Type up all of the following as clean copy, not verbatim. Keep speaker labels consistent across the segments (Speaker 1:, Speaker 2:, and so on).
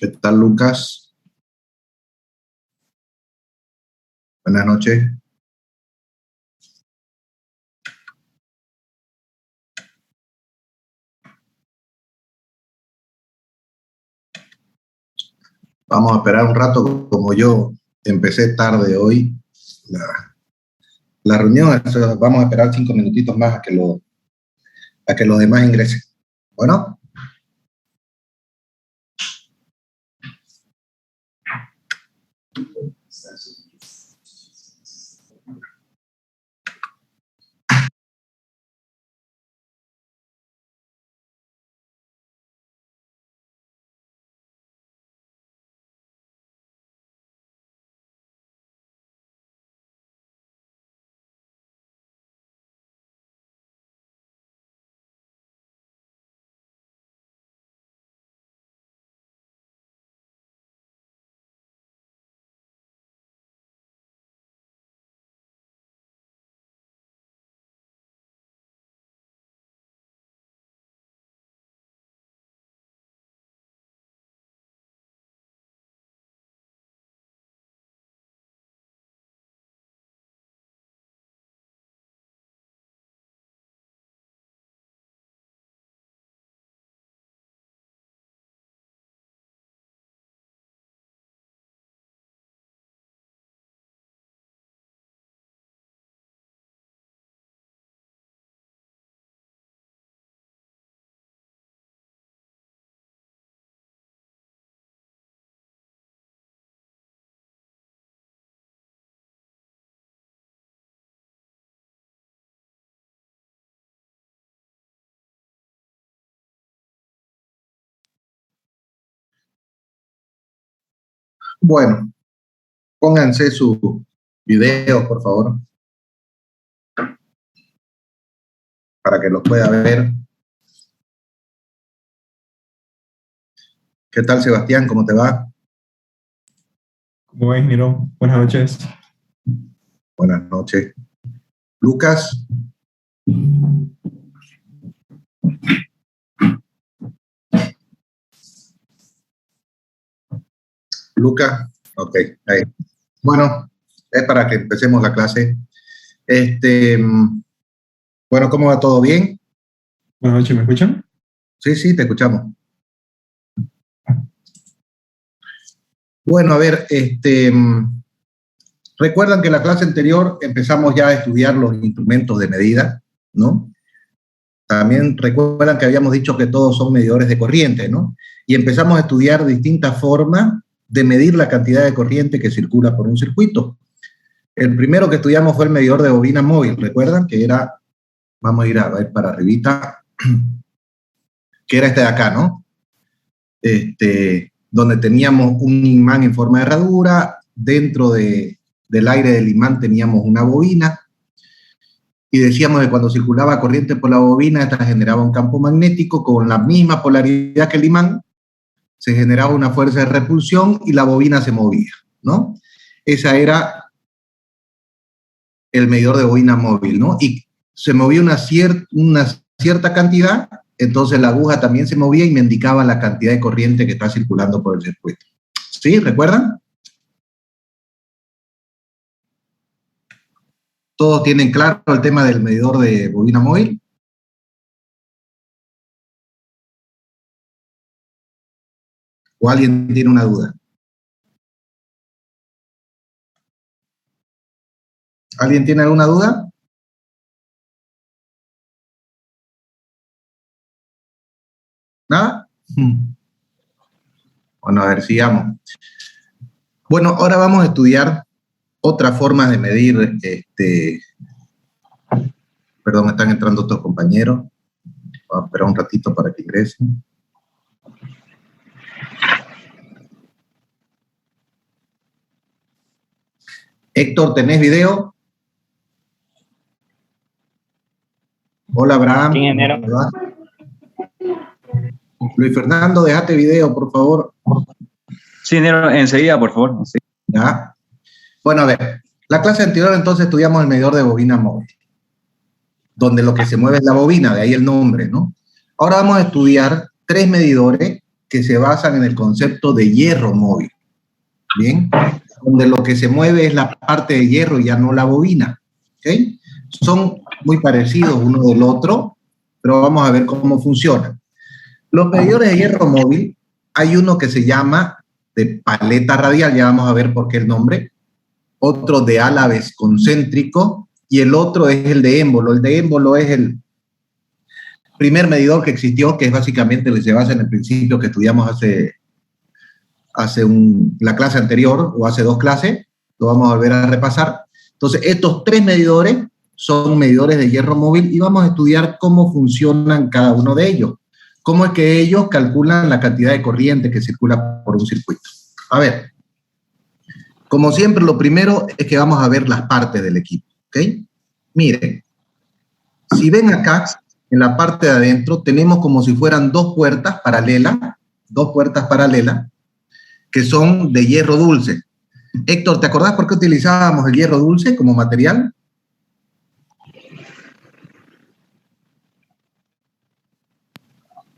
Speaker 1: ¿Qué tal, Lucas? Buenas noches. Vamos a esperar un rato, como yo empecé tarde hoy la reunión, vamos a esperar 5 minutitos más a que los demás ingresen. Bueno. Bueno, pónganse su video, por favor, para que los pueda ver. ¿Qué tal, Sebastián? ¿Cómo te va?
Speaker 2: ¿Cómo va, ingeniero? Buenas noches.
Speaker 1: Buenas noches. Lucas. Lucas, ok. Ahí. Bueno, es para que empecemos la clase. Bueno, ¿cómo va? ¿Todo bien?
Speaker 2: Buenas noches, ¿me escuchan?
Speaker 1: Sí, te escuchamos. Bueno, a ver, recuerdan que en la clase anterior empezamos ya a estudiar los instrumentos de medida, ¿no? También recuerdan que habíamos dicho que todos son medidores de corriente, ¿no? Y empezamos a estudiar distintas formas de medir la cantidad de corriente que circula por un circuito. El primero que estudiamos fue el medidor de bobina móvil, ¿recuerdan? Que era, vamos a ir para arribita, que era este de acá, ¿no? Donde teníamos un imán en forma de herradura, dentro del aire del imán teníamos una bobina, y decíamos que cuando circulaba corriente por la bobina, esta generaba un campo magnético con la misma polaridad que el imán, se generaba una fuerza de repulsión y la bobina se movía, ¿no? Esa era el medidor de bobina móvil, ¿no? Y se movía una cierta cantidad, entonces la aguja también se movía y me indicaba la cantidad de corriente que está circulando por el circuito. ¿Sí? ¿Recuerdan? ¿Todos tienen claro el tema del medidor de bobina móvil? ¿O alguien tiene una duda? ¿Alguien tiene alguna duda? ¿Nada? Bueno, a ver, sigamos. Bueno, ahora vamos a estudiar otras formas de medir, perdón, están entrando otros compañeros. Vamos a esperar un ratito para que ingresen. Héctor, ¿tenés video? Hola, Abraham.
Speaker 3: Sí, ingeniero.
Speaker 1: Luis Fernando, déjate video, por favor.
Speaker 3: Sí, ingeniero, enseguida, por favor. Sí.
Speaker 1: ¿Ya? Bueno, a ver, la clase anterior entonces estudiamos el medidor de bobina móvil, donde lo que se mueve es la bobina, de ahí el nombre, ¿no? Ahora vamos a estudiar 3 medidores que se basan en el concepto de hierro móvil, ¿bien? Donde lo que se mueve es la parte de hierro y ya no la bobina, ¿ok? Son muy parecidos uno del otro, pero vamos a ver cómo funcionan. Los medidores de hierro móvil, hay uno que se llama de paleta radial, ya vamos a ver por qué el nombre, otro de álabes concéntrico, y el otro es el de émbolo. El de émbolo es el primer medidor que existió, que es básicamente se basa en el principio que estudiamos la clase anterior, o hace 2 clases, lo vamos a volver a repasar. Entonces, estos 3 medidores son medidores de hierro móvil y vamos a estudiar cómo funcionan cada uno de ellos. Cómo es que ellos calculan la cantidad de corriente que circula por un circuito. A ver, como siempre, lo primero es que vamos a ver las partes del equipo, ¿ok? Miren, si ven acá, en la parte de adentro, tenemos como si fueran 2 puertas paralelas, que son de hierro dulce. Héctor, ¿te acordás por qué utilizábamos el hierro dulce como material?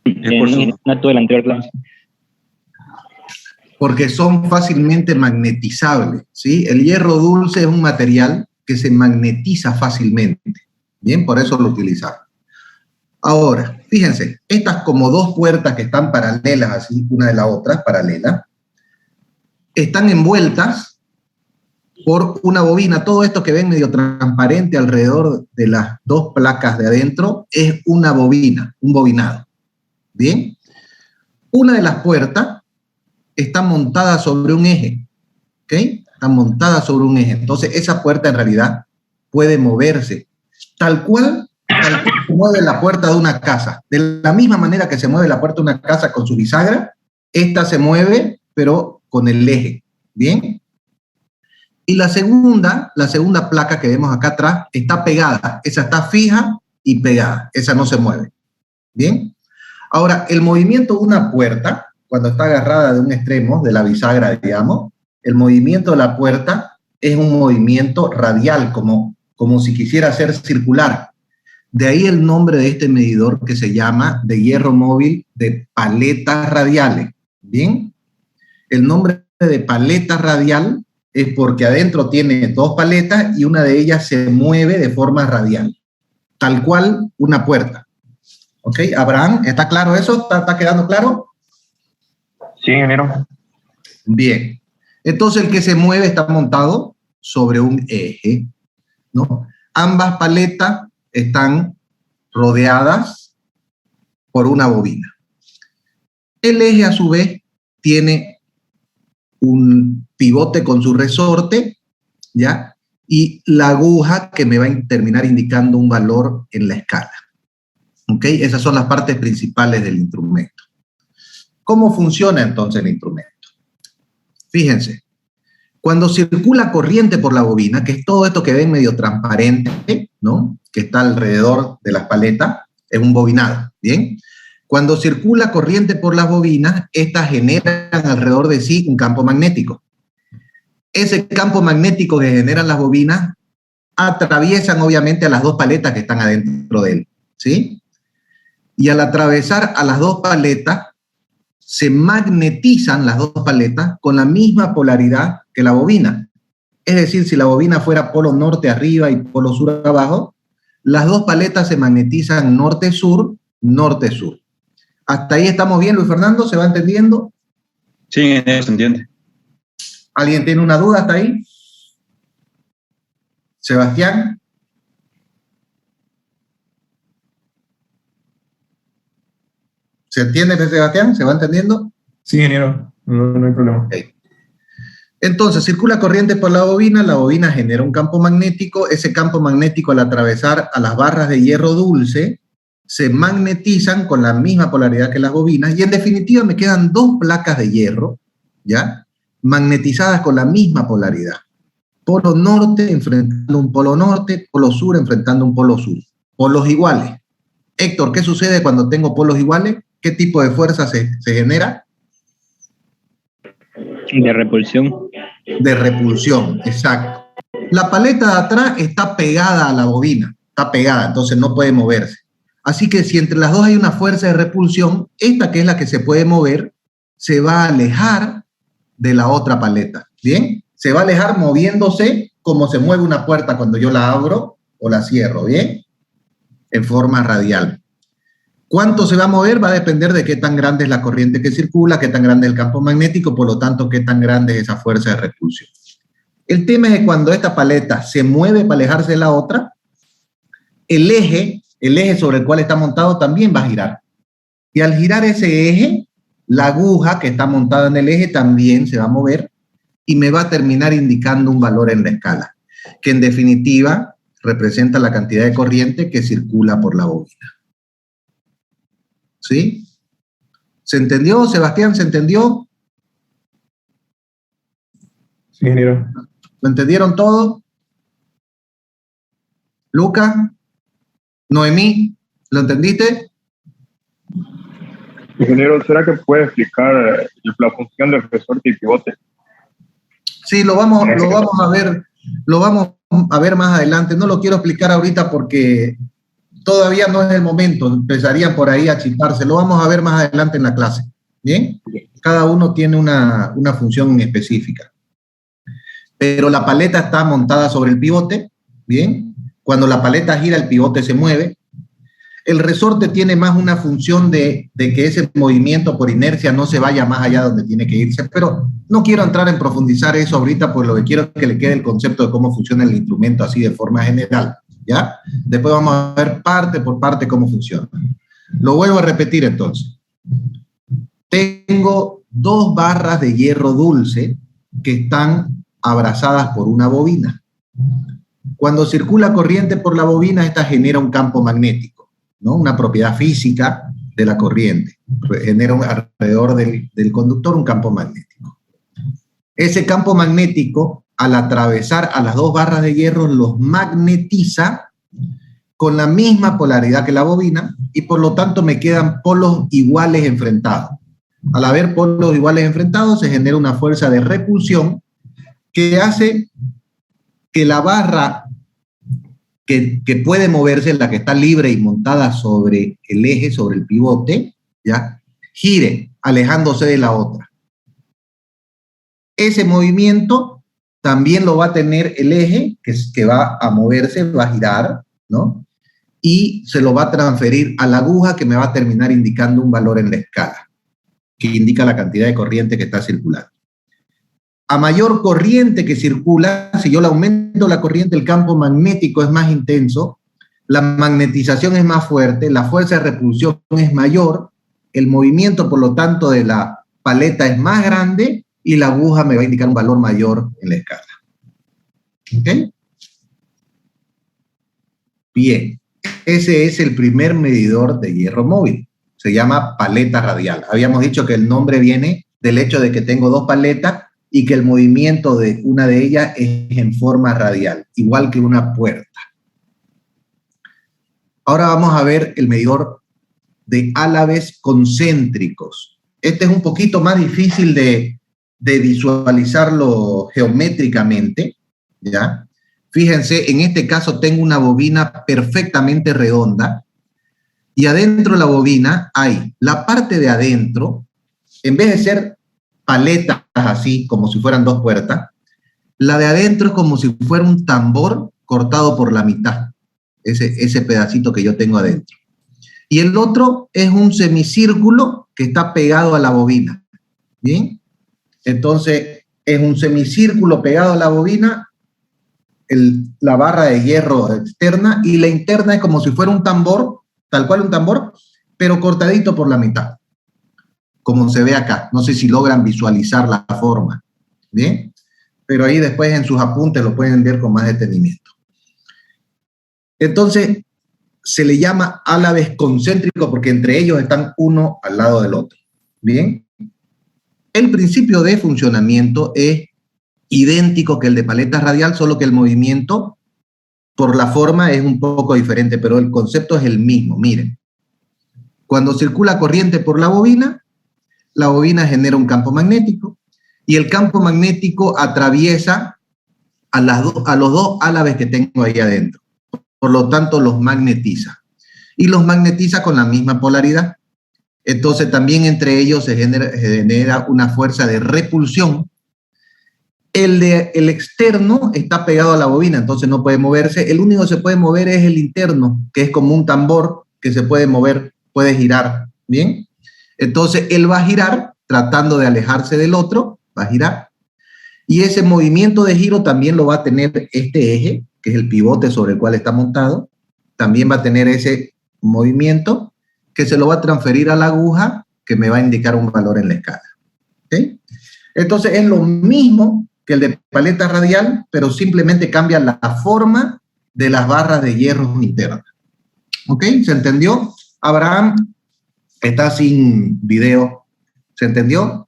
Speaker 4: No tuve la anterior clase.
Speaker 1: Porque son fácilmente magnetizables, ¿sí? El hierro dulce es un material que se magnetiza fácilmente, ¿bien? Por eso lo utilizamos. Ahora, fíjense, estas como 2 puertas que están paralelas, así, una de la otra, paralela, están envueltas por una bobina. Todo esto que ven medio transparente alrededor de las 2 placas de adentro es una bobina, un bobinado. ¿Bien? Una de las puertas está montada sobre un eje, ¿ok? Está montada sobre un eje. Entonces, esa puerta en realidad puede moverse tal cual se mueve la puerta de una casa. De la misma manera que se mueve la puerta de una casa con su bisagra, esta se mueve, pero con el eje. ¿Bien? Y la segunda placa que vemos acá atrás está pegada. Esa está fija y pegada. Esa no se mueve. ¿Bien? Ahora, el movimiento de una puerta, cuando está agarrada de un extremo de la bisagra, digamos, el movimiento de la puerta es un movimiento radial, como si quisiera ser circular. De ahí el nombre de este medidor que se llama de hierro móvil de paletas radiales. ¿Bien? El nombre de paleta radial es porque adentro tiene 2 paletas y una de ellas se mueve de forma radial, tal cual una puerta. ¿Ok? Abraham, ¿está claro eso? ¿Está quedando claro?
Speaker 2: Sí, ingeniero.
Speaker 1: Bien. Entonces el que se mueve está montado sobre un eje, ¿no? Ambas paletas están rodeadas por una bobina. El eje, a su vez, tiene un pivote con su resorte, ¿ya? Y la aguja que me va a terminar indicando un valor en la escala. ¿Ok? Esas son las partes principales del instrumento. ¿Cómo funciona entonces el instrumento? Fíjense, cuando circula corriente por la bobina, que es todo esto que ven medio transparente, ¿no? Que está alrededor de las paletas, es un bobinado, ¿bien? Cuando circula corriente por las bobinas, estas generan alrededor de sí un campo magnético. Ese campo magnético que generan las bobinas atraviesan obviamente a las 2 paletas que están adentro de él, ¿sí? Y al atravesar a las 2 paletas, se magnetizan las 2 paletas con la misma polaridad que la bobina. Es decir, si la bobina fuera polo norte arriba y polo sur abajo, las 2 paletas se magnetizan norte-sur, norte-sur. ¿Hasta ahí estamos bien, Luis Fernando? ¿Se va entendiendo?
Speaker 3: Sí, se entiende.
Speaker 1: ¿Alguien tiene una duda hasta ahí? ¿Sebastián? ¿Se entiende, Sebastián? ¿Se va entendiendo?
Speaker 2: Sí, ingeniero. No hay problema.
Speaker 1: Okay. Entonces, circula corriente por la bobina genera un campo magnético, ese campo magnético al atravesar a las barras de hierro dulce, se magnetizan con la misma polaridad que las bobinas, y en definitiva me quedan 2 placas de hierro, ¿ya? Magnetizadas con la misma polaridad. Polo norte enfrentando un polo norte, polo sur enfrentando un polo sur. Polos iguales. Héctor, ¿qué sucede cuando tengo polos iguales? ¿Qué tipo de fuerza se genera?
Speaker 4: De repulsión.
Speaker 1: De repulsión, exacto. La paleta de atrás está pegada a la bobina, está pegada, entonces no puede moverse. Así que si entre las 2 hay una fuerza de repulsión, esta que es la que se puede mover, se va a alejar de la otra paleta, ¿bien? Se va a alejar moviéndose como se mueve una puerta cuando yo la abro o la cierro, ¿bien? En forma radial. ¿Cuánto se va a mover? Va a depender de qué tan grande es la corriente que circula, qué tan grande es el campo magnético, por lo tanto, qué tan grande es esa fuerza de repulsión. El tema es que cuando esta paleta se mueve para alejarse de la otra, el eje sobre el cual está montado también va a girar. Y al girar ese eje, la aguja que está montada en el eje también se va a mover y me va a terminar indicando un valor en la escala, que en definitiva representa la cantidad de corriente que circula por la bobina. ¿Sí? ¿Se entendió, Sebastián? ¿Se entendió?
Speaker 2: Sí, ingeniero.
Speaker 1: ¿Lo entendieron todo? ¿Luca? ¿Noemí? ¿Lo entendiste?
Speaker 5: Ingeniero, ¿será que puede explicar la función del resorte y pivote?
Speaker 1: Sí, lo vamos a ver más adelante. No lo quiero explicar ahorita porque todavía no es el momento. Empezarían por ahí a chisparse. Lo vamos a ver más adelante en la clase. ¿Bien? Cada uno tiene una función específica. Pero la paleta está montada sobre el pivote. ¿Bien? Cuando la paleta gira, el pivote se mueve. El resorte tiene más una función de que ese movimiento por inercia no se vaya más allá donde tiene que irse, pero no quiero entrar en profundizar eso ahorita, pues lo que quiero es que le quede el concepto de cómo funciona el instrumento así de forma general, ¿ya? Después vamos a ver parte por parte cómo funciona. Lo vuelvo a repetir entonces. Tengo 2 barras de hierro dulce que están abrazadas por una bobina. Cuando circula corriente por la bobina, esta genera un campo magnético, ¿no? Una propiedad física de la corriente. Genera alrededor del conductor un campo magnético. Ese campo magnético, al atravesar a las 2 barras de hierro, los magnetiza con la misma polaridad que la bobina y por lo tanto me quedan polos iguales enfrentados. Al haber polos iguales enfrentados, se genera una fuerza de repulsión que hace que la barra que puede moverse, la que está libre y montada sobre el eje, sobre el pivote, ¿ya? Gire, alejándose de la otra. Ese movimiento también lo va a tener el eje, que va a moverse, va a girar, ¿no? Y se lo va a transferir a la aguja, que me va a terminar indicando un valor en la escala, que indica la cantidad de corriente que está circulando. A mayor corriente que circula, si yo le aumento la corriente, el campo magnético es más intenso, la magnetización es más fuerte, la fuerza de repulsión es mayor, el movimiento, por lo tanto, de la paleta es más grande y la aguja me va a indicar un valor mayor en la escala. ¿Ok? Bien, ese es el primer medidor de hierro móvil. Se llama paleta radial. Habíamos dicho que el nombre viene del hecho de que tengo 2 paletas y que el movimiento de una de ellas es en forma radial, igual que una puerta. Ahora vamos a ver el medidor de álabes concéntricos. Este es un poquito más difícil de visualizarlo geométricamente, ¿ya? Fíjense, en este caso tengo una bobina perfectamente redonda y adentro de la bobina hay la parte de adentro, en vez de ser paletas así, como si fueran 2 puertas, la de adentro es como si fuera un tambor cortado por la mitad, ese pedacito que yo tengo adentro. Y el otro es un semicírculo que está pegado a la bobina, ¿bien? Entonces, es un semicírculo pegado a la bobina, la barra de hierro externa, y la interna es como si fuera un tambor, tal cual un tambor, pero cortadito por la mitad, como se ve acá. No sé si logran visualizar la forma, ¿bien? Pero ahí después en sus apuntes lo pueden ver con más detenimiento. Entonces, se le llama álabes concéntricos porque entre ellos están uno al lado del otro, ¿bien? El principio de funcionamiento es idéntico que el de paleta radial, solo que el movimiento por la forma es un poco diferente, pero el concepto es el mismo. Miren, cuando circula corriente por la bobina genera un campo magnético y el campo magnético atraviesa a los 2 álabes que tengo ahí adentro. Por lo tanto, los magnetiza. Y los magnetiza con la misma polaridad. Entonces también entre ellos se genera una fuerza de repulsión. El externo está pegado a la bobina, entonces no puede moverse. El único que se puede mover es el interno, que es como un tambor que se puede mover, puede girar. ¿Bien? Entonces él va a girar tratando de alejarse del otro, va a girar. Y ese movimiento de giro también lo va a tener este eje, que es el pivote sobre el cual está montado. También va a tener ese movimiento que se lo va a transferir a la aguja, que me va a indicar un valor en la escala. ¿Okay? Entonces es lo mismo que el de paleta radial, pero simplemente cambia la forma de las barras de hierro internas. ¿Ok? ¿Se entendió? Abraham está sin video. ¿Se entendió?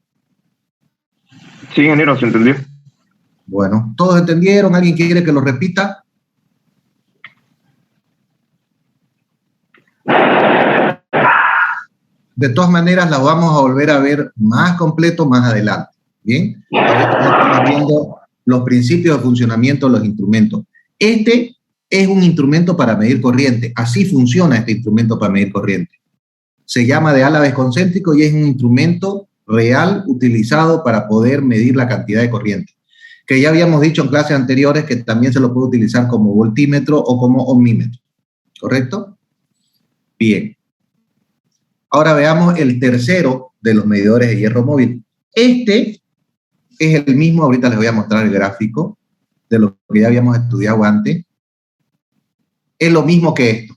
Speaker 5: Sí, ingeniero, se entendió.
Speaker 1: Bueno, ¿todos entendieron? ¿Alguien quiere que lo repita? De todas maneras, la vamos a volver a ver más completo más adelante. ¿Bien? Ahora estamos viendo los principios de funcionamiento de los instrumentos. Este es un instrumento para medir corriente. Así funciona este instrumento para medir corriente. Se llama de álabes concéntrico y es un instrumento real utilizado para poder medir la cantidad de corriente. Que ya habíamos dicho en clases anteriores que también se lo puede utilizar como voltímetro o como ohmímetro. ¿Correcto? Bien. Ahora veamos el tercero de los medidores de hierro móvil. Este es el mismo, ahorita les voy a mostrar el gráfico de lo que ya habíamos estudiado antes. Es lo mismo que esto.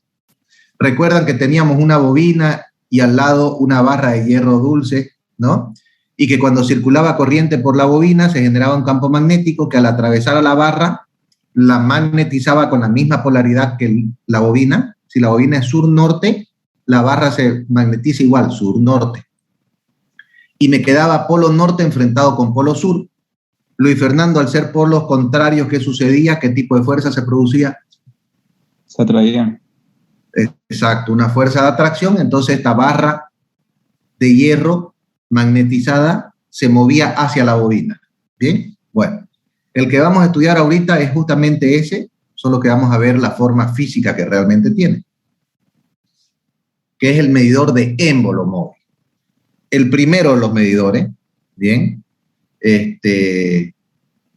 Speaker 1: Recuerdan que teníamos una bobina y al lado una barra de hierro dulce, ¿no? Y que cuando circulaba corriente por la bobina se generaba un campo magnético que al atravesar a la barra la magnetizaba con la misma polaridad que la bobina. Si la bobina es sur-norte, la barra se magnetiza igual, sur-norte. Y me quedaba polo norte enfrentado con polo sur. Luis Fernando, al ser polos contrarios, ¿qué sucedía? ¿Qué tipo de fuerza se producía?
Speaker 3: Se atraían.
Speaker 1: Exacto, una fuerza de atracción. Entonces esta barra de hierro magnetizada se movía hacia la bobina. ¿Bien? Bueno, el que vamos a estudiar ahorita es justamente ese, solo que vamos a ver la forma física que realmente tiene, que es el medidor de émbolo móvil. El primero de los medidores, ¿bien?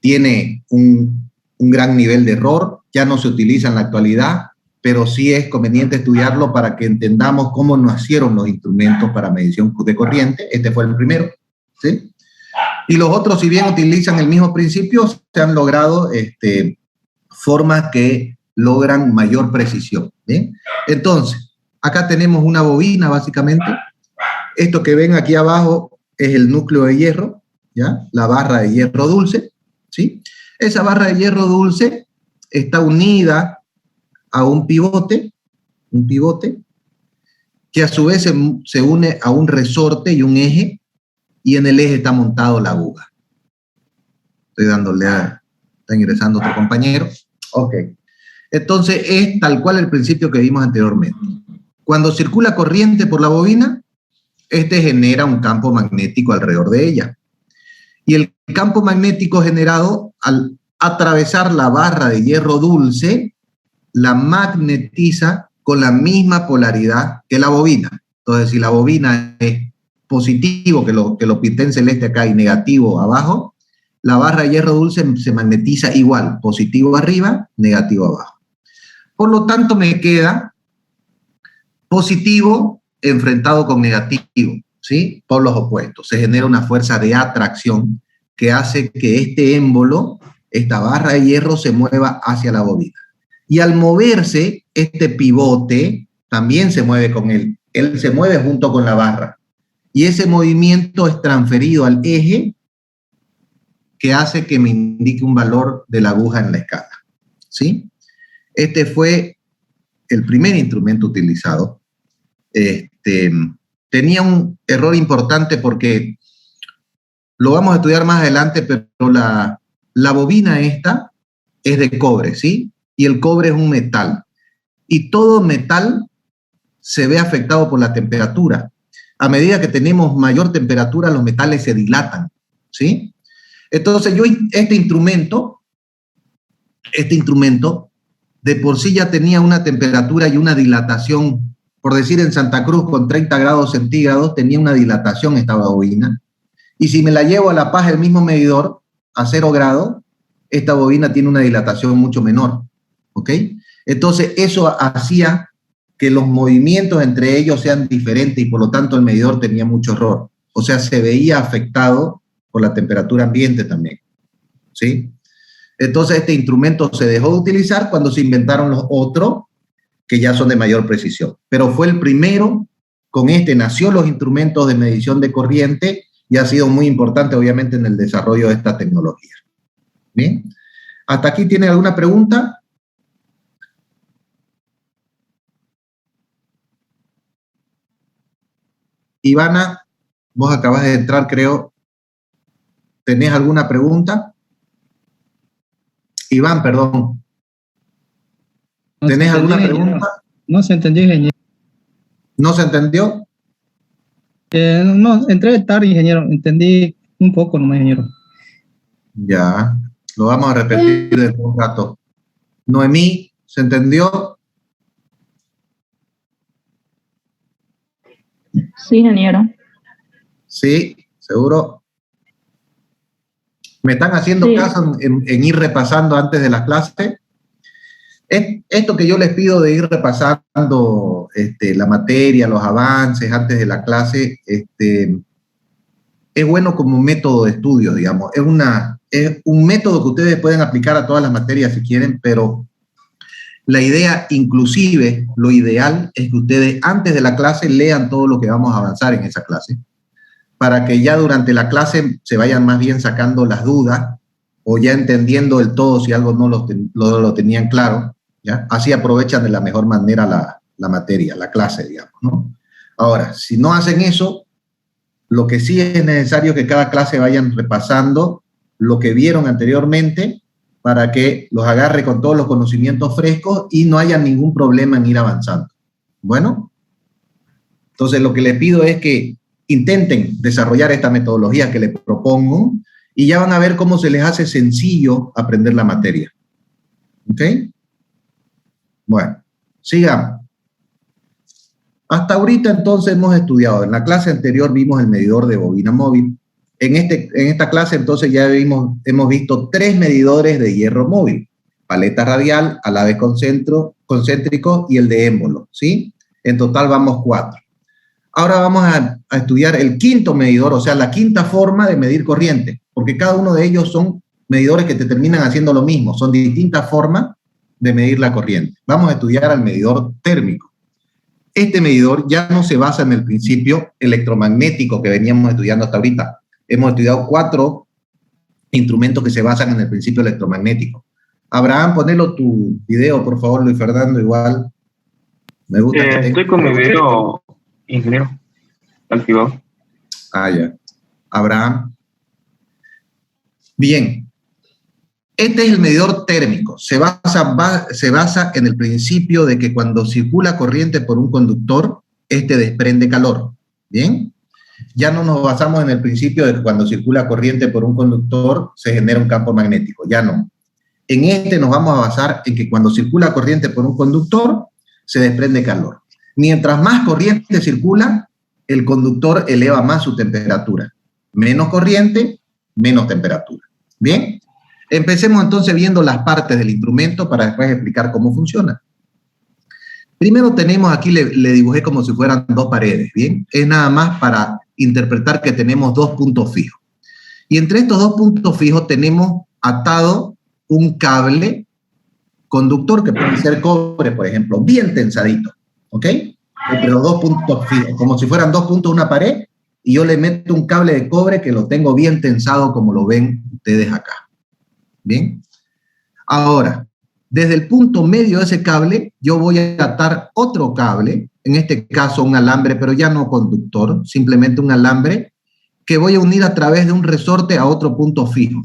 Speaker 1: Tiene un gran nivel de error, ya no se utiliza en la actualidad, pero sí es conveniente estudiarlo para que entendamos cómo nacieron los instrumentos para medición de corriente. Este fue el primero, ¿sí? Y los otros, si bien utilizan el mismo principio, se han logrado formas que logran mayor precisión, ¿bien? Entonces, acá tenemos una bobina, básicamente. Esto que ven aquí abajo es el núcleo de hierro, ¿ya? La barra de hierro dulce, ¿sí? Esa barra de hierro dulce está unida a un pivote que a su vez se une a un resorte y un eje, y en el eje está montado la aguja. Estoy dándole está ingresando otro compañero. Ok. Entonces es tal cual el principio que vimos anteriormente. Cuando circula corriente por la bobina, genera un campo magnético alrededor de ella. Y el campo magnético generado al atravesar la barra de hierro dulce, la magnetiza con la misma polaridad que la bobina. Entonces, si la bobina es positivo, que lo pinté en celeste acá, y negativo abajo, la barra de hierro dulce se magnetiza igual, positivo arriba, negativo abajo. Por lo tanto, me queda positivo enfrentado con negativo, ¿sí? Polos opuestos. Se genera una fuerza de atracción que hace que este émbolo, esta barra de hierro, se mueva hacia la bobina. Y al moverse, este pivote también se mueve con él. Él se mueve junto con la barra. Y ese movimiento es transferido al eje que hace que me indique un valor de la aguja en la escala, ¿sí? Este fue el primer instrumento utilizado. Tenía un error importante porque lo vamos a estudiar más adelante, pero la bobina esta es de cobre, ¿sí? Y el cobre es un metal. Y todo metal se ve afectado por la temperatura. A medida que tenemos mayor temperatura, los metales se dilatan, ¿sí? Entonces yo este instrumento de por sí ya tenía una temperatura y una dilatación por decir en Santa Cruz con 30 grados centígrados, tenía una dilatación esta bobina. Y si me la llevo a La Paz, el mismo medidor, a 0 grados, esta bobina tiene una dilatación mucho menor. ¿Ok? Entonces, eso hacía que los movimientos entre ellos sean diferentes y por lo tanto el medidor tenía mucho error. O sea, se veía afectado por la temperatura ambiente también. ¿Sí? Entonces, este instrumento se dejó de utilizar cuando se inventaron los otros que ya son de mayor precisión. Pero fue el primero, con este nació los instrumentos de medición de corriente y ha sido muy importante, obviamente, en el desarrollo de esta tecnología. ¿Bien? ¿Hasta aquí tiene alguna pregunta? Ivana, vos acabas de entrar, creo. ¿Tenés alguna pregunta? Iván, perdón. ¿Tenés alguna pregunta?
Speaker 6: No se entendió, ingeniero.
Speaker 1: ¿No se entendió?
Speaker 6: No, entré tarde, ingeniero. Entendí un poco nomás, ingeniero.
Speaker 1: Ya, lo vamos a repetir dentro de un rato. Noemí, ¿se entendió?
Speaker 7: Sí, ingeniero.
Speaker 1: Sí, seguro. ¿Me están haciendo
Speaker 7: Sí.
Speaker 1: caso en ir repasando antes de la clase? Esto que yo les pido de ir repasando la materia, los avances antes de la clase, es bueno como método de estudio, digamos. Es un método que ustedes pueden aplicar a todas las materias si quieren, pero la idea, inclusive, lo ideal es que ustedes antes de la clase lean todo lo que vamos a avanzar en esa clase, para que ya durante la clase se vayan más bien sacando las dudas o ya entendiendo del todo si algo no lo tenían claro, ¿ya? Así aprovechan de la mejor manera la materia, la clase, digamos, ¿no? Ahora, si no hacen eso, lo que sí es necesario es que cada clase vayan repasando lo que vieron anteriormente para que los agarre con todos los conocimientos frescos y no haya ningún problema en ir avanzando. Bueno, entonces lo que les pido es que intenten desarrollar esta metodología que les propongo y ya van a ver cómo se les hace sencillo aprender la materia. ¿Ok? Bueno, sigamos. Hasta ahorita entonces hemos estudiado, en la clase anterior vimos el medidor de bobina móvil. En esta clase entonces ya hemos visto 3 medidores de hierro móvil, paleta radial, alave concéntrico y el de émbolo, ¿sí? En total vamos 4. Ahora vamos a estudiar el quinto medidor, o sea, la quinta forma de medir corriente, porque cada uno de ellos son medidores que te terminan haciendo lo mismo, son distintas formas de medir la corriente. Vamos a estudiar al medidor térmico. Este medidor ya no se basa en el principio electromagnético que veníamos estudiando hasta ahorita. Hemos estudiado 4 instrumentos que se basan en el principio electromagnético. Abraham, ponelo tu video, por favor, Luis Fernando, igual. Me gusta que
Speaker 2: Estoy con mi video, ingeniero, activado.
Speaker 1: Ah, ya. Abraham. Bien. Este es el medidor térmico. Se basa en el principio de que cuando circula corriente por un conductor, este desprende calor. ¿Bien? Ya no nos basamos en el principio de que cuando circula corriente por un conductor se genera un campo magnético. Ya no. En este nos vamos a basar en que cuando circula corriente por un conductor, se desprende calor. Mientras más corriente circula, el conductor eleva más su temperatura. Menos corriente, menos temperatura. ¿Bien? Empecemos entonces viendo las partes del instrumento para después explicar cómo funciona. Primero tenemos aquí, le dibujé como si fueran 2 paredes, ¿bien? Es nada más para interpretar que tenemos 2 puntos fijos. Y entre estos 2 puntos fijos tenemos atado un cable conductor que puede ser cobre, por ejemplo, bien tensadito, ¿ok? Entre los 2 puntos fijos, como si fueran 2 puntos de una pared, y yo le meto un cable de cobre que lo tengo bien tensado como lo ven ustedes acá. Bien, ahora, desde el punto medio de ese cable, yo voy a atar otro cable, en este caso un alambre, pero ya no conductor, simplemente un alambre, que voy a unir a través de un resorte a otro punto fijo.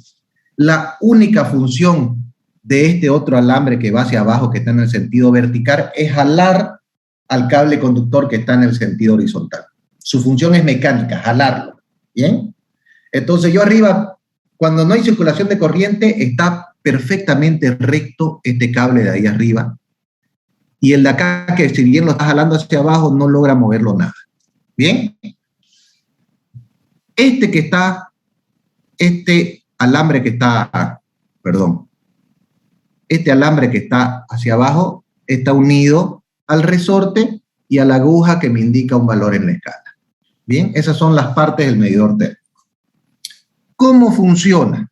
Speaker 1: La única función de este otro alambre que va hacia abajo, que está en el sentido vertical, es jalar al cable conductor que está en el sentido horizontal. Su función es mecánica, jalarlo, ¿bien? Entonces yo arriba, cuando no hay circulación de corriente, está perfectamente recto este cable de ahí arriba. y el de acá, que si bien lo está jalando hacia abajo, no logra moverlo nada. ¿Bien? Este alambre que está, perdón, este alambre que está hacia abajo está unido al resorte y a la aguja que me indica un valor en la escala. Bien, esas son las partes del medidor térmico. ¿Cómo funciona?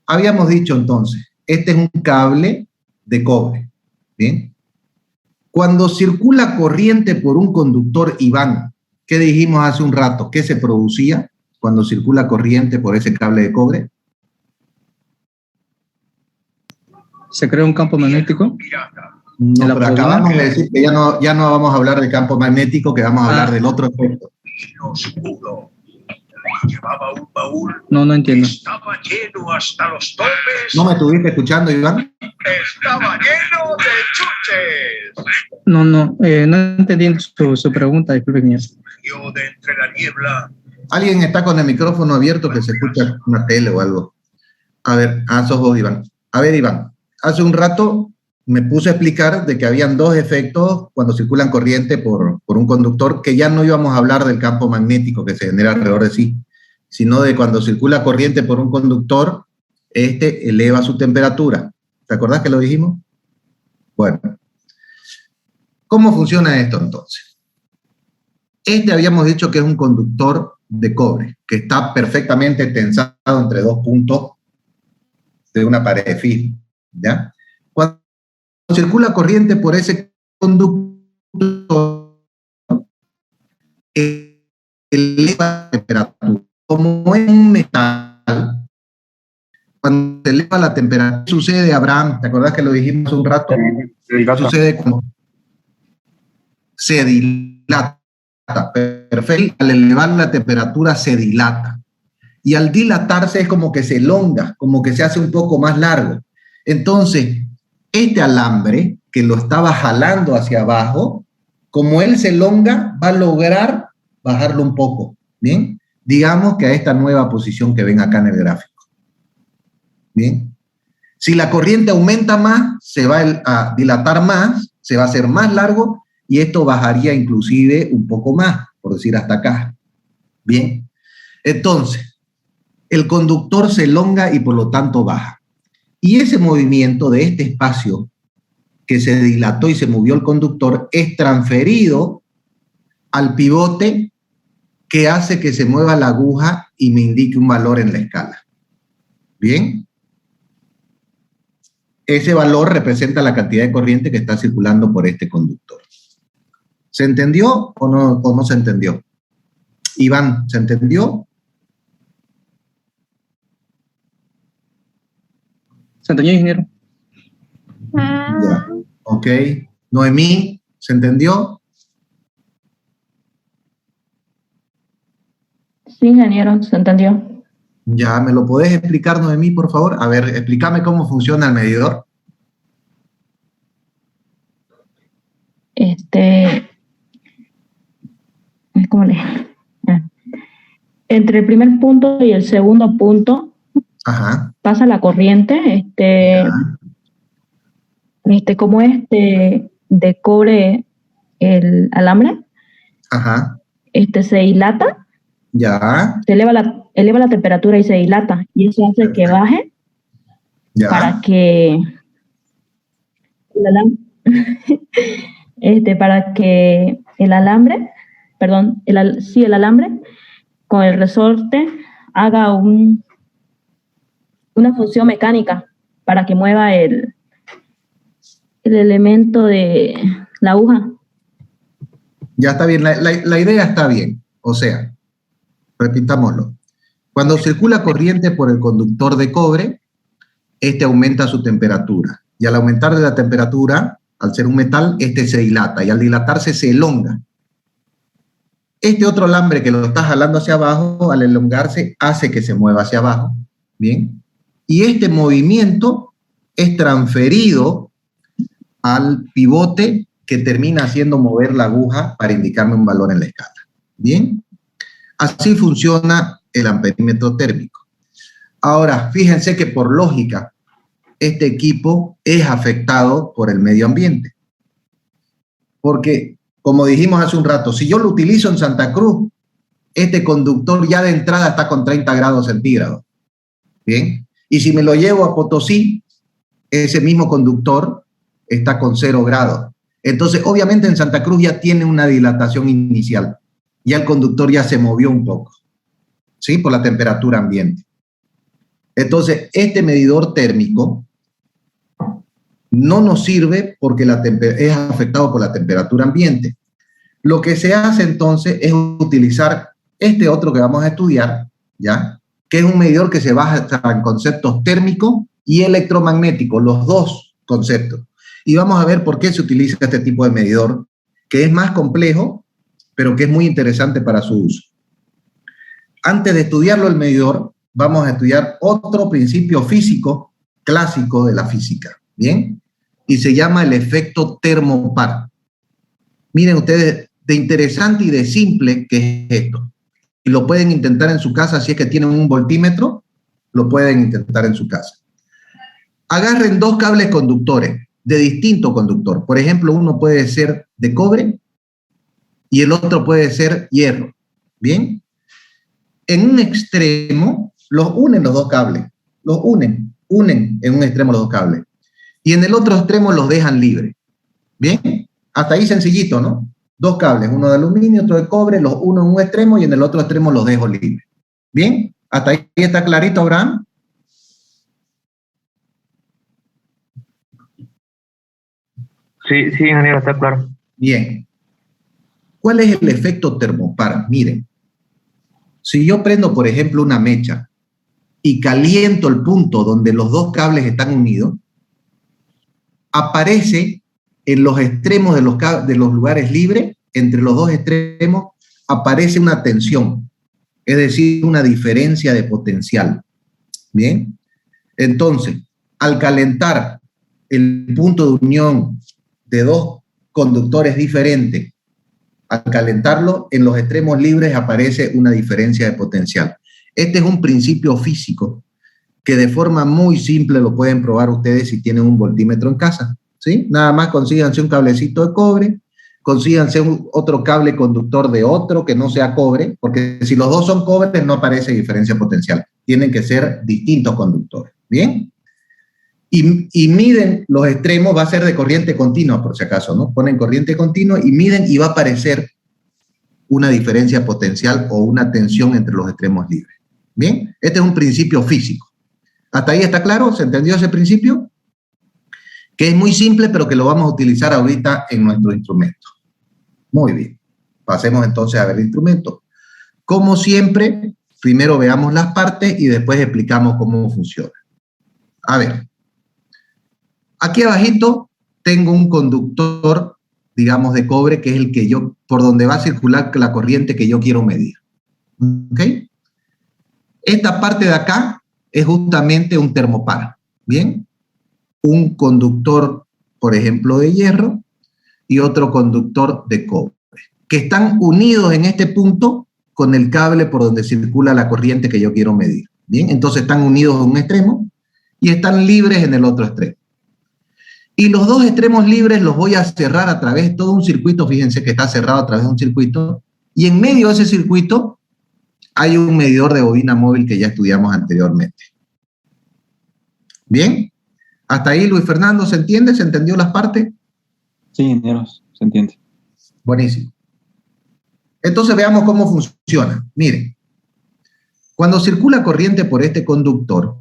Speaker 1: Habíamos dicho entonces, este es un cable de cobre. Bien. Cuando circula corriente por un conductor, Iván, ¿qué dijimos hace un rato? ¿Qué se producía cuando circula corriente por ese cable de cobre?
Speaker 6: Se crea un campo magnético.
Speaker 1: No, pero acabamos de decir que ya no vamos a hablar de campo magnético, que vamos a hablar del otro efecto.
Speaker 7: Llevaba un baúl.
Speaker 6: No entiendo.
Speaker 7: Estaba lleno hasta los topes.
Speaker 1: ¿No me estuviste escuchando, Iván?
Speaker 7: Estaba lleno de chuches.
Speaker 6: No entendí su pregunta, disculpe, señor.
Speaker 7: Yo de entre la niebla.
Speaker 1: Alguien está con el micrófono abierto que se escucha una tele o algo. A ver, sos vos, Iván. A ver, Iván, hace un rato me puse a explicar de que habían dos efectos cuando circulan corriente por un conductor, que ya no íbamos a hablar del campo magnético que se genera alrededor de sí, sino de cuando circula corriente por un conductor, este eleva su temperatura. ¿Te acordás que lo dijimos? Bueno. ¿Cómo funciona esto entonces? Este habíamos dicho que es un conductor de cobre, que está perfectamente tensado entre dos puntos de una pared firme, ¿ya? Cuando circula corriente por ese conductor, eleva la temperatura. Como es un metal, cuando se eleva la temperatura, sucede, Abraham, ¿te acordás que lo dijimos hace un rato? Sucede como se dilata. Perfecto. Al elevar la temperatura se dilata. Y al dilatarse es como que se elonga, como que se hace un poco más largo. Entonces, este alambre que lo estaba jalando hacia abajo, como él se elonga, va a lograr bajarlo un poco. ¿Bien? Digamos que a esta nueva posición que ven acá en el gráfico. ¿Bien? Si la corriente aumenta más, se va a dilatar más, se va a hacer más largo y esto bajaría inclusive un poco más, por decir hasta acá. Bien. Entonces, el conductor se elonga y por lo tanto baja. Y ese movimiento de este espacio que se dilató y se movió el conductor es transferido al pivote que hace que se mueva la aguja y me indique un valor en la escala. ¿Bien? Ese valor representa la cantidad de corriente que está circulando por este conductor. ¿Se entendió o no se entendió? Iván, ¿se entendió?
Speaker 6: ¿Se entendió, ingeniero?
Speaker 1: Ya, ok. Noemí, ¿se entendió?
Speaker 8: Sí, ingeniero, se entendió.
Speaker 1: Ya, ¿me lo podés explicar, Noemí, por favor? A ver, explícame cómo funciona el medidor.
Speaker 8: ¿Cómo le? Entre el primer punto y el segundo punto,
Speaker 1: Ajá.
Speaker 8: pasa la corriente, como de cobre el alambre,
Speaker 1: Ajá.
Speaker 8: se dilata,
Speaker 1: Ya.
Speaker 8: se eleva la temperatura y se dilata, y eso hace que baje
Speaker 1: Ya.
Speaker 8: para que el alambre, para que el alambre, perdón, el alambre con el resorte haga una función mecánica para que mueva el elemento de la aguja.
Speaker 1: Ya está bien, la idea está bien. O sea, repitámoslo. Cuando circula corriente por el conductor de cobre, este aumenta su temperatura. Y al aumentar de la temperatura, al ser un metal, este se dilata. Y al dilatarse se elonga. Este otro alambre que lo está jalando hacia abajo, al elongarse, hace que se mueva hacia abajo. Bien. Y este movimiento es transferido al pivote que termina haciendo mover la aguja para indicarme un valor en la escala. Bien. Así funciona el amperímetro térmico. Ahora, fíjense que por lógica, este equipo es afectado por el medio ambiente. Porque, como dijimos hace un rato, si yo lo utilizo en Santa Cruz, este conductor ya de entrada está con 30 grados centígrados. ¿Bien? Y si me lo llevo a Potosí, ese mismo conductor está con 0 grados. Entonces, obviamente en Santa Cruz ya tiene una dilatación inicial. Ya el conductor ya se movió un poco, ¿sí? Por la temperatura ambiente. Entonces, este medidor térmico no nos sirve porque es afectado por la temperatura ambiente. Lo que se hace entonces es utilizar este otro que vamos a estudiar, ¿ya? Que es un medidor que se basa en conceptos térmicos y electromagnéticos, los dos conceptos. Y vamos a ver por qué se utiliza este tipo de medidor, que es más complejo, pero que es muy interesante para su uso. Antes de estudiarlo el medidor, vamos a estudiar otro principio físico clásico de la física, ¿bien? Y se llama el efecto termopar. Miren ustedes, de interesante y de simple que es esto. Y lo pueden intentar en su casa, si es que tienen un voltímetro, lo pueden intentar en su casa. Agarren dos cables conductores de distinto conductor. Por ejemplo, uno puede ser de cobre y el otro puede ser hierro. ¿Bien? En un extremo los unen los dos cables. Los unen en un extremo los dos cables. Y en el otro extremo los dejan libres. ¿Bien? Hasta ahí sencillito, ¿no? Dos cables, uno de aluminio, otro de cobre, los uno en un extremo y en el otro extremo los dejo libres. ¿Bien? ¿Hasta ahí está clarito, Abraham?
Speaker 2: Sí, ingeniero, está claro.
Speaker 1: Bien. ¿Cuál es el efecto termopar? Miren, si yo prendo, por ejemplo, una mecha y caliento el punto donde los dos cables están unidos, aparece en los extremos de los lugares libres, entre los dos extremos, aparece una tensión, es decir, una diferencia de potencial. ¿Bien? Entonces, al calentar el punto de unión de dos conductores diferentes, al calentarlo, en los extremos libres aparece una diferencia de potencial. Este es un principio físico que de forma muy simple lo pueden probar ustedes si tienen un voltímetro en casa. ¿Sí? Nada más consíganse un cablecito de cobre, consíganse otro cable conductor de otro que no sea cobre, porque si los dos son cobre no aparece diferencia potencial. Tienen que ser distintos conductores. ¿Bien? Y miden los extremos, va a ser de corriente continua, por si acaso, ¿no? Ponen corriente continua y miden y va a aparecer una diferencia potencial o una tensión entre los extremos libres. ¿Bien? Este es un principio físico. ¿Hasta ahí está claro? ¿Se entendió ese principio? Que es muy simple, pero que lo vamos a utilizar ahorita en nuestro instrumento. Muy bien. Pasemos entonces a ver el instrumento. Como siempre, primero veamos las partes y después explicamos cómo funciona. A ver. Aquí abajito tengo un conductor, digamos, de cobre, que es el que por donde va a circular la corriente que yo quiero medir. ¿Ok? Esta parte de acá es justamente un termopar. ¿Bien? Un conductor, por ejemplo, de hierro y otro conductor de cobre, que están unidos en este punto con el cable por donde circula la corriente que yo quiero medir. ¿Bien? Entonces están unidos en un extremo y están libres en el otro extremo. Y los dos extremos libres los voy a cerrar a través de todo un circuito, fíjense que está cerrado a través de un circuito, y en medio de ese circuito hay un medidor de bobina móvil que ya estudiamos anteriormente. ¿Bien? ¿Hasta ahí, Luis Fernando, se entiende? ¿Se entendió las partes?
Speaker 3: Sí, ingeniero, se entiende.
Speaker 1: Buenísimo. Entonces veamos cómo funciona. Miren, cuando circula corriente por este conductor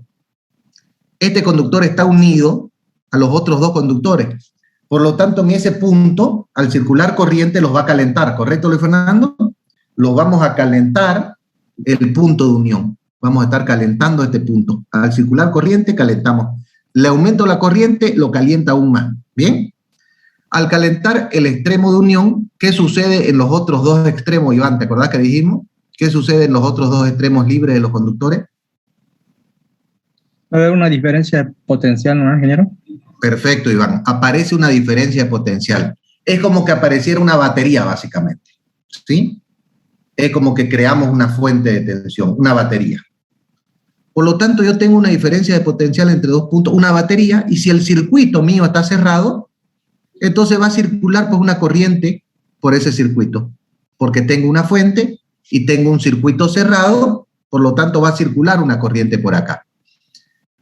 Speaker 1: está unido a los otros dos conductores. Por lo tanto, en ese punto, al circular corriente, los va a calentar. ¿Correcto, Luis Fernando? Los vamos a calentar el punto de unión. Vamos a estar calentando este punto. Al circular corriente, calentamos. Le aumento la corriente, lo calienta aún más. ¿Bien? Al calentar el extremo de unión, ¿qué sucede en los otros dos extremos, Iván? ¿Te acordás que dijimos? ¿Qué sucede en los otros dos extremos libres de los conductores?
Speaker 6: ¿Va a haber una diferencia de potencial, no, ingeniero?
Speaker 1: Perfecto, Iván. Aparece una diferencia de potencial. Es como que apareciera una batería, básicamente. ¿Sí? Es como que creamos una fuente de tensión, una batería. Por lo tanto, yo tengo una diferencia de potencial entre dos puntos, una batería, y si el circuito mío está cerrado, entonces va a circular pues una corriente por ese circuito, porque tengo una fuente y tengo un circuito cerrado, por lo tanto va a circular una corriente por acá.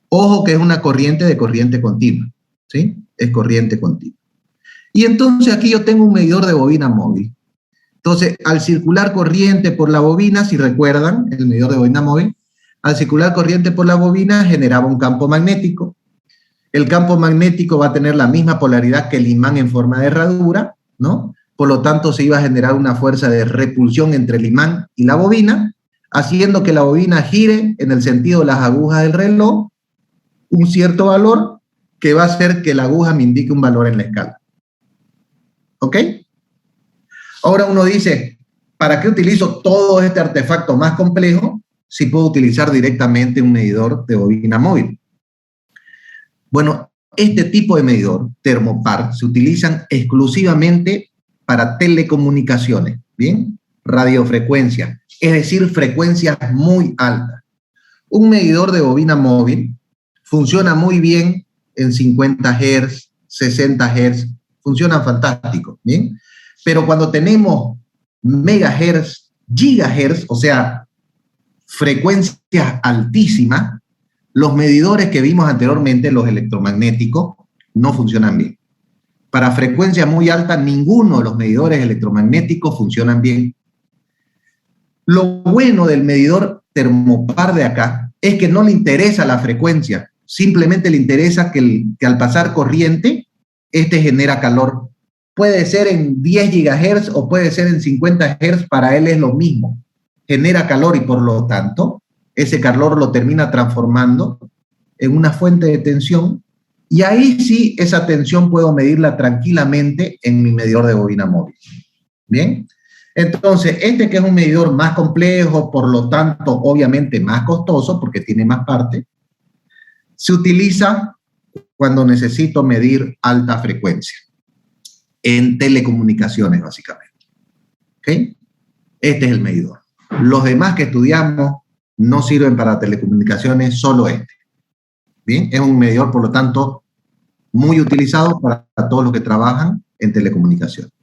Speaker 1: Ojo que es una corriente de corriente continua, ¿sí? Es corriente continua. Y entonces aquí yo tengo un medidor de bobina móvil. Entonces, al circular corriente por la bobina, si recuerdan, el medidor de bobina móvil, al circular corriente por la bobina generaba un campo magnético. El campo magnético va a tener la misma polaridad que el imán en forma de herradura, ¿no? Por lo tanto, se iba a generar una fuerza de repulsión entre el imán y la bobina, haciendo que la bobina gire en el sentido de las agujas del reloj, un cierto valor que va a hacer que la aguja me indique un valor en la escala. ¿Ok? Ahora uno dice, ¿para qué utilizo todo este artefacto más complejo si puedo utilizar directamente un medidor de bobina móvil? Bueno, este tipo de medidor, termopar, se utilizan exclusivamente para telecomunicaciones, ¿bien? Radiofrecuencia, es decir, frecuencias muy altas. Un medidor de bobina móvil funciona muy bien en 50 Hz, 60 Hz, funciona fantástico, ¿bien? Pero cuando tenemos megahertz, gigahertz, o sea, frecuencias altísimas, los medidores que vimos anteriormente, los electromagnéticos, no funcionan bien. Para frecuencias muy altas, ninguno de los medidores electromagnéticos funcionan bien. Lo bueno del medidor termopar de acá es que no le interesa la frecuencia, simplemente le interesa que al pasar corriente, este genera calor. Puede ser en 10 gigahertz o puede ser en 50 Hz, para él es lo mismo. Genera calor y por lo tanto, ese calor lo termina transformando en una fuente de tensión y ahí sí esa tensión puedo medirla tranquilamente en mi medidor de bobina móvil. ¿Bien? Entonces, este que es un medidor más complejo, por lo tanto, obviamente más costoso porque tiene más partes, se utiliza cuando necesito medir alta frecuencia. En telecomunicaciones, básicamente. ¿Ok? Este es el medidor. Los demás que estudiamos no sirven para telecomunicaciones, solo este. Bien, es un medidor, por lo tanto, muy utilizado para todos los que trabajan en telecomunicaciones.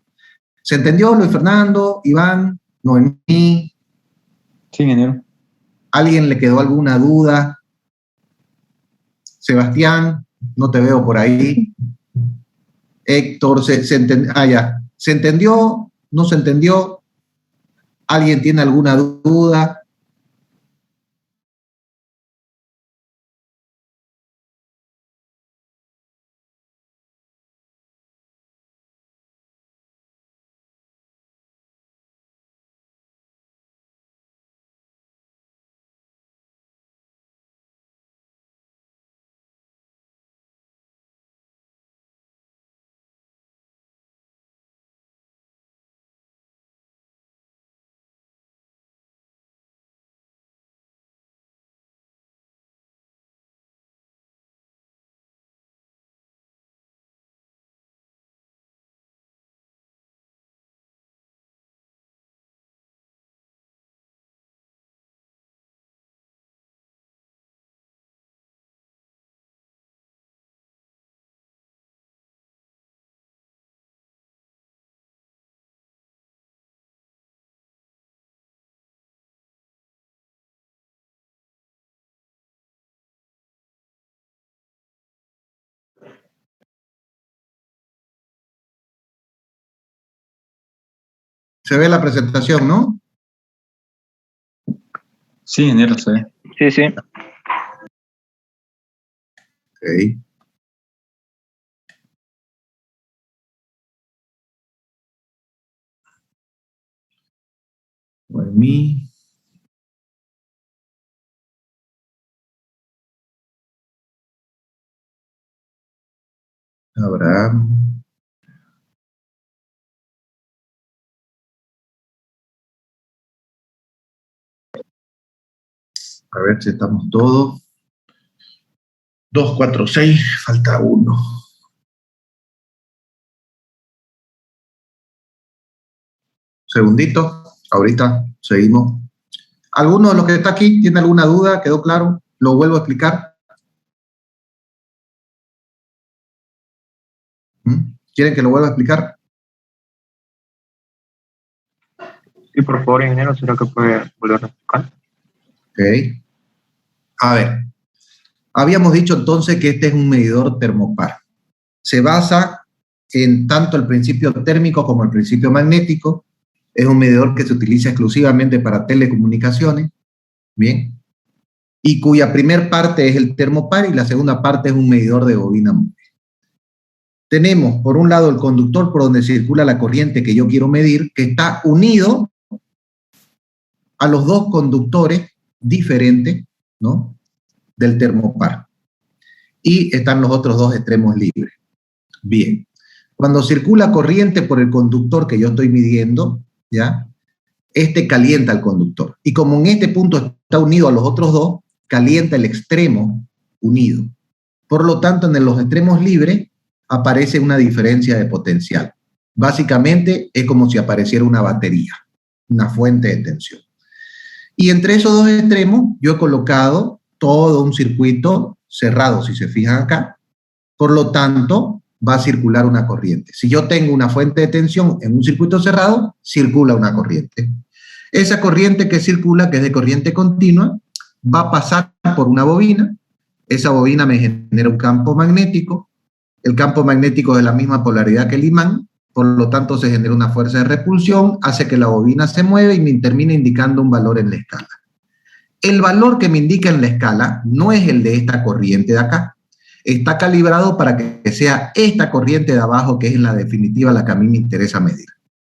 Speaker 1: ¿Se entendió, Luis Fernando, Iván, Noemí?
Speaker 3: Sí, ingeniero.
Speaker 1: ¿Alguien le quedó alguna duda? Sebastián, no te veo por ahí. Héctor, ya. ¿Se entendió? ¿No se entendió? ¿Alguien tiene alguna duda? Se ve la presentación, ¿no?
Speaker 3: Sí, ingeniero, se ve.
Speaker 4: Sí, sí.
Speaker 1: Ok. Noemí. Abraham. A ver si estamos todos. 2, 4, 6, falta uno. Segundito, ahorita seguimos. ¿Alguno de los que está aquí tiene alguna duda? ¿Quedó claro? ¿Lo vuelvo a explicar? ¿Quieren que lo vuelva a explicar?
Speaker 5: Sí, por favor, ingeniero, ¿será que puede volver a explicar?
Speaker 1: Ok. A ver, habíamos dicho entonces que este es un medidor termopar. Se basa en tanto el principio térmico como el principio magnético. Es un medidor que se utiliza exclusivamente para telecomunicaciones, ¿bien? Y cuya primer parte es el termopar y la segunda parte es un medidor de bobina móvil. Tenemos, por un lado, el conductor por donde circula la corriente que yo quiero medir, que está unido a los dos conductores diferentes, ¿no?, del termopar. Y están los otros dos extremos libres. Bien. Cuando circula corriente por el conductor que yo estoy midiendo, ¿ya?, este calienta al conductor. Y como en este punto está unido a los otros dos, calienta el extremo unido. Por lo tanto, en los extremos libres aparece una diferencia de potencial. Básicamente es como si apareciera una batería, una fuente de tensión. Y entre esos dos extremos yo he colocado todo un circuito cerrado, si se fijan acá. Por lo tanto, va a circular una corriente. Si yo tengo una fuente de tensión en un circuito cerrado, circula una corriente. Esa corriente que circula, que es de corriente continua, va a pasar por una bobina. Esa bobina me genera un campo magnético. El campo magnético es de la misma polaridad que el imán, por lo tanto se genera una fuerza de repulsión, hace que la bobina se mueva y me termina indicando un valor en la escala. El valor que me indica en la escala no es el de esta corriente de acá. Está calibrado para que sea esta corriente de abajo, que es en la definitiva la que a mí me interesa medir.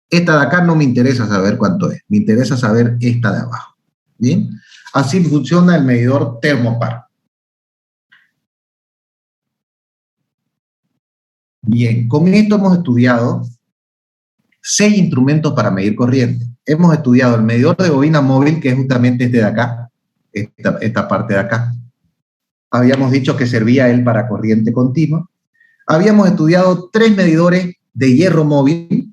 Speaker 1: Esta de acá no me interesa saber cuánto es, me interesa saber esta de abajo. ¿Bien? Así funciona el medidor termopar. Bien, con esto hemos estudiado 6 instrumentos para medir corriente. Hemos estudiado el medidor de bobina móvil, que es justamente este de acá, esta parte de acá. Habíamos dicho que servía él para corriente continua. Habíamos estudiado 3 medidores de hierro móvil.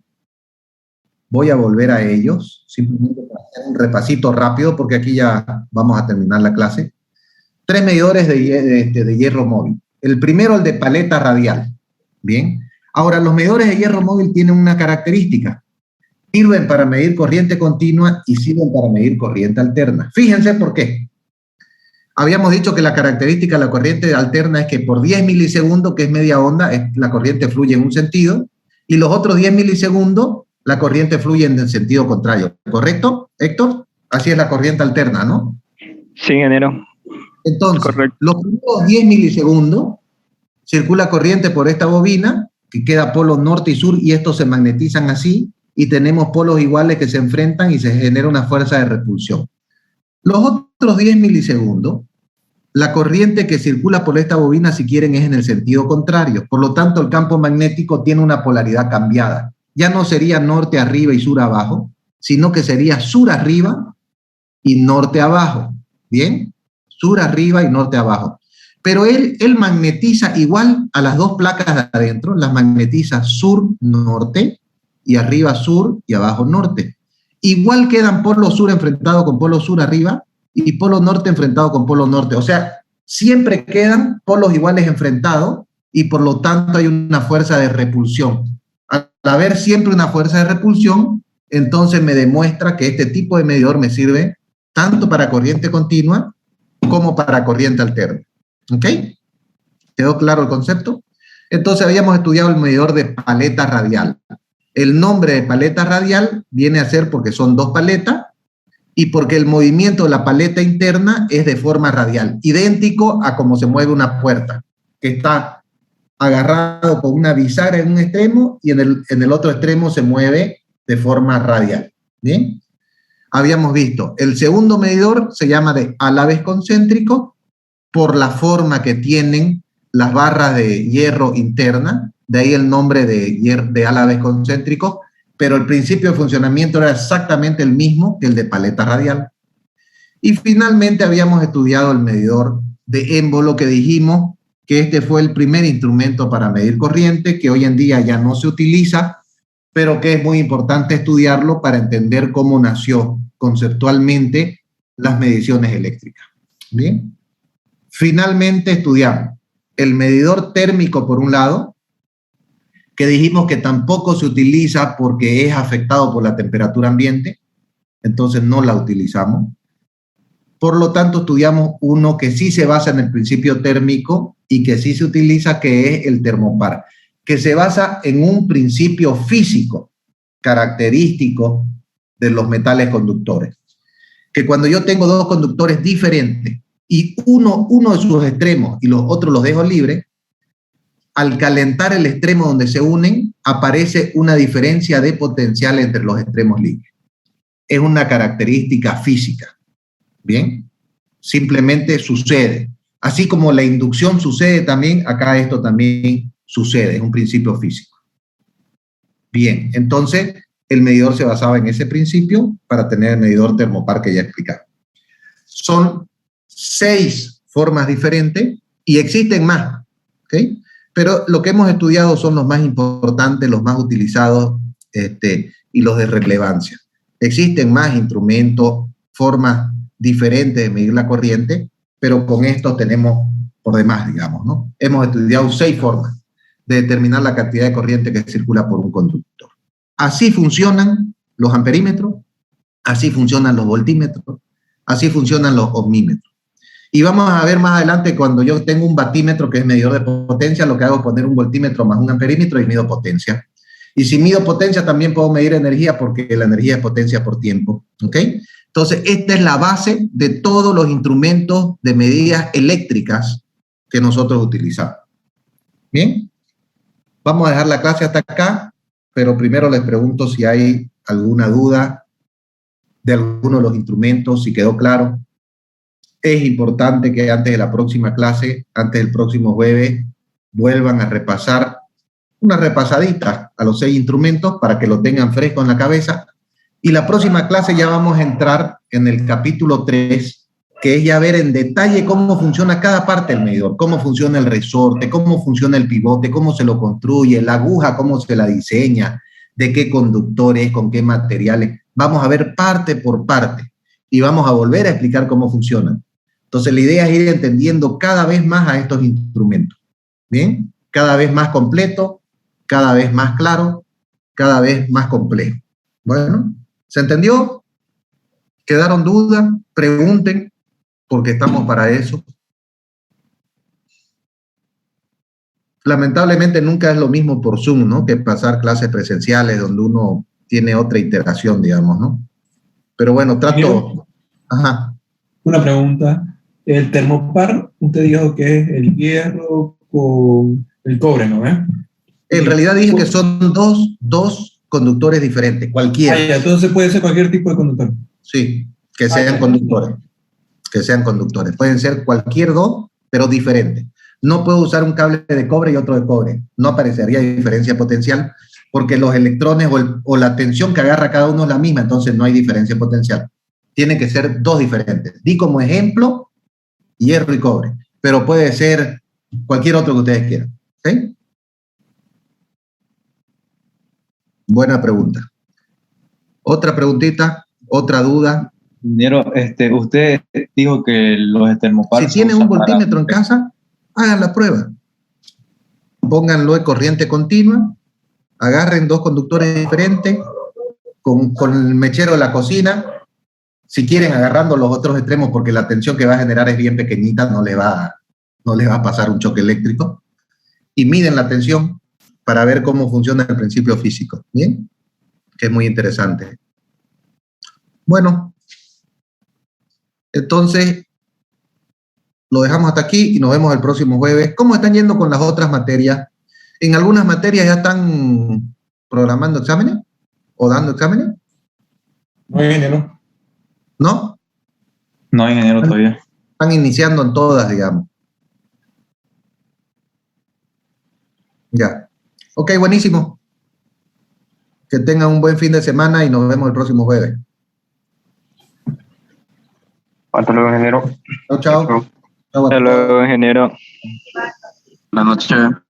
Speaker 1: Voy a volver a ellos, simplemente para hacer un repasito rápido, porque aquí ya vamos a terminar la clase. 3 medidores de hierro móvil. El primero, el de paleta radial. Bien. Ahora, los medidores de hierro móvil tienen una característica. Sirven para medir corriente continua y sirven para medir corriente alterna. Fíjense por qué. Habíamos dicho que la característica de la corriente alterna es que por 10 milisegundos, que es media onda, la corriente fluye en un sentido, y los otros 10 milisegundos, la corriente fluye en el sentido contrario. ¿Correcto, Héctor? Así es la corriente alterna, ¿no?
Speaker 4: Sí, ingeniero.
Speaker 1: Entonces,
Speaker 4: Correcto.
Speaker 1: los primeros 10 milisegundos circula corriente por esta bobina, que queda polos norte y sur, y estos se magnetizan así, y tenemos polos iguales que se enfrentan y se genera una fuerza de repulsión. Los otros 10 milisegundos, la corriente que circula por esta bobina, si quieren, es en el sentido contrario. Por lo tanto, el campo magnético tiene una polaridad cambiada. Ya no sería norte arriba y sur abajo, sino que sería sur arriba y norte abajo. ¿Bien? Sur arriba y norte abajo. Pero él magnetiza igual a las dos placas de adentro, las magnetiza sur-norte, y arriba sur y abajo norte. Igual quedan polo sur enfrentado con polo sur arriba y polo norte enfrentado con polo norte. O sea, siempre quedan polos iguales enfrentados y por lo tanto hay una fuerza de repulsión. Al haber siempre una fuerza de repulsión, entonces me demuestra que este tipo de medidor me sirve tanto para corriente continua como para corriente alterna. ¿Ok? ¿Quedó claro el concepto? Entonces habíamos estudiado el medidor de paleta radial. El nombre de paleta radial viene a ser porque son 2 paletas y porque el movimiento de la paleta interna es de forma radial, idéntico a cómo se mueve una puerta, que está agarrado con una bisagra en un extremo y en el otro extremo se mueve de forma radial. ¿Bien? Habíamos visto, el segundo medidor se llama de álabes concéntricos por la forma que tienen las barras de hierro interna, de ahí el nombre de álabes concéntricos, pero el principio de funcionamiento era exactamente el mismo que el de paleta radial. Y finalmente habíamos estudiado el medidor de émbolo, que dijimos que este fue el primer instrumento para medir corriente, que hoy en día ya no se utiliza, pero que es muy importante estudiarlo para entender cómo nació conceptualmente las mediciones eléctricas. Bien. Finalmente estudiamos el medidor térmico por un lado, que dijimos que tampoco se utiliza porque es afectado por la temperatura ambiente, entonces no la utilizamos. Por lo tanto, estudiamos uno que sí se basa en el principio térmico y que sí se utiliza, que es el termopar, que se basa en un principio físico característico de los metales conductores. Que cuando yo tengo dos conductores diferentes y uno de sus extremos y los otros los dejo libres, al calentar el extremo donde se unen, aparece una diferencia de potencial entre los extremos libres. Es una característica física. Bien, simplemente sucede. Así como la inducción sucede también, acá esto también sucede, es un principio físico. Bien, entonces el medidor se basaba en ese principio para tener el medidor termopar que ya explicaba. Son 6 formas diferentes y existen más, ¿ok? Pero lo que hemos estudiado son los más importantes, los más utilizados y los de relevancia. Existen más instrumentos, formas diferentes de medir la corriente, pero con estos tenemos por demás, digamos, ¿no? Hemos estudiado 6 formas de determinar la cantidad de corriente que circula por un conductor. Así funcionan los amperímetros, así funcionan los voltímetros, así funcionan los ohmímetros. Y vamos a ver más adelante, cuando yo tengo un batímetro que es medidor de potencia, lo que hago es poner un voltímetro más un amperímetro y mido potencia. Y si mido potencia también puedo medir energía, porque la energía es potencia por tiempo, ¿ok? Entonces, esta es la base de todos los instrumentos de medidas eléctricas que nosotros utilizamos. ¿Bien? Vamos a dejar la clase hasta acá, pero primero les pregunto si hay alguna duda de alguno de los instrumentos, si quedó claro. Es importante que antes de la próxima clase, antes del próximo jueves, vuelvan a repasar una repasadita a los 6 instrumentos para que lo tengan fresco en la cabeza. Y la próxima clase ya vamos a entrar en el capítulo 3, que es ya ver en detalle cómo funciona cada parte del medidor, cómo funciona el resorte, cómo funciona el pivote, cómo se lo construye, la aguja, cómo se la diseña, de qué conductores, con qué materiales. Vamos a ver parte por parte y vamos a volver a explicar cómo funcionan. Entonces la idea es ir entendiendo cada vez más a estos instrumentos. ¿Bien? Cada vez más completo, cada vez más claro, cada vez más complejo. Bueno, ¿se entendió? ¿Quedaron dudas? Pregunten, porque estamos para eso. Lamentablemente nunca es lo mismo por Zoom, ¿no? Que pasar clases presenciales donde uno tiene otra iteración, digamos, ¿no? Pero bueno, trato... Ajá.
Speaker 2: Una pregunta. El termopar, usted dijo que es el hierro con el cobre, ¿no?
Speaker 1: En realidad dije que son dos conductores diferentes, cualquiera.
Speaker 2: Ah, ya, entonces puede ser cualquier tipo de conductor.
Speaker 1: Sí, que sean conductores. Que sean conductores. Pueden ser cualquier dos, pero diferentes. No puedo usar un cable de cobre y otro de cobre. No aparecería diferencia potencial porque los electrones o la tensión que agarra cada uno es la misma, entonces no hay diferencia potencial. Tienen que ser dos diferentes. Di como ejemplo hierro y cobre, pero puede ser cualquier otro que ustedes quieran. ¿Sí? Buena pregunta. Otra preguntita, otra duda.
Speaker 3: Ingeniero, usted dijo que los termopar...
Speaker 1: Si tienen un voltímetro en casa, hagan la prueba. Pónganlo en corriente continua, agarren 2 conductores diferentes, con el mechero de la cocina, si quieren agarrando los otros extremos, porque la tensión que va a generar es bien pequeñita, no le va a pasar un choque eléctrico, y miden la tensión para ver cómo funciona el principio físico, ¿bien? Que es muy interesante. Bueno, entonces lo dejamos hasta aquí y nos vemos el próximo jueves. ¿Cómo están yendo con las otras materias? ¿En algunas materias ya están programando exámenes o dando exámenes?
Speaker 2: No, ingeniero.
Speaker 1: ¿No?
Speaker 3: No, ingeniero, todavía.
Speaker 1: Están iniciando en todas, digamos. Ya. Ok, buenísimo. Que tengan un buen fin de semana y nos vemos el próximo jueves.
Speaker 5: Hasta luego, ingeniero.
Speaker 1: Chao, chao. Chao a
Speaker 4: Hasta
Speaker 1: todos.
Speaker 4: luego, ingeniero.
Speaker 3: Buenas noches.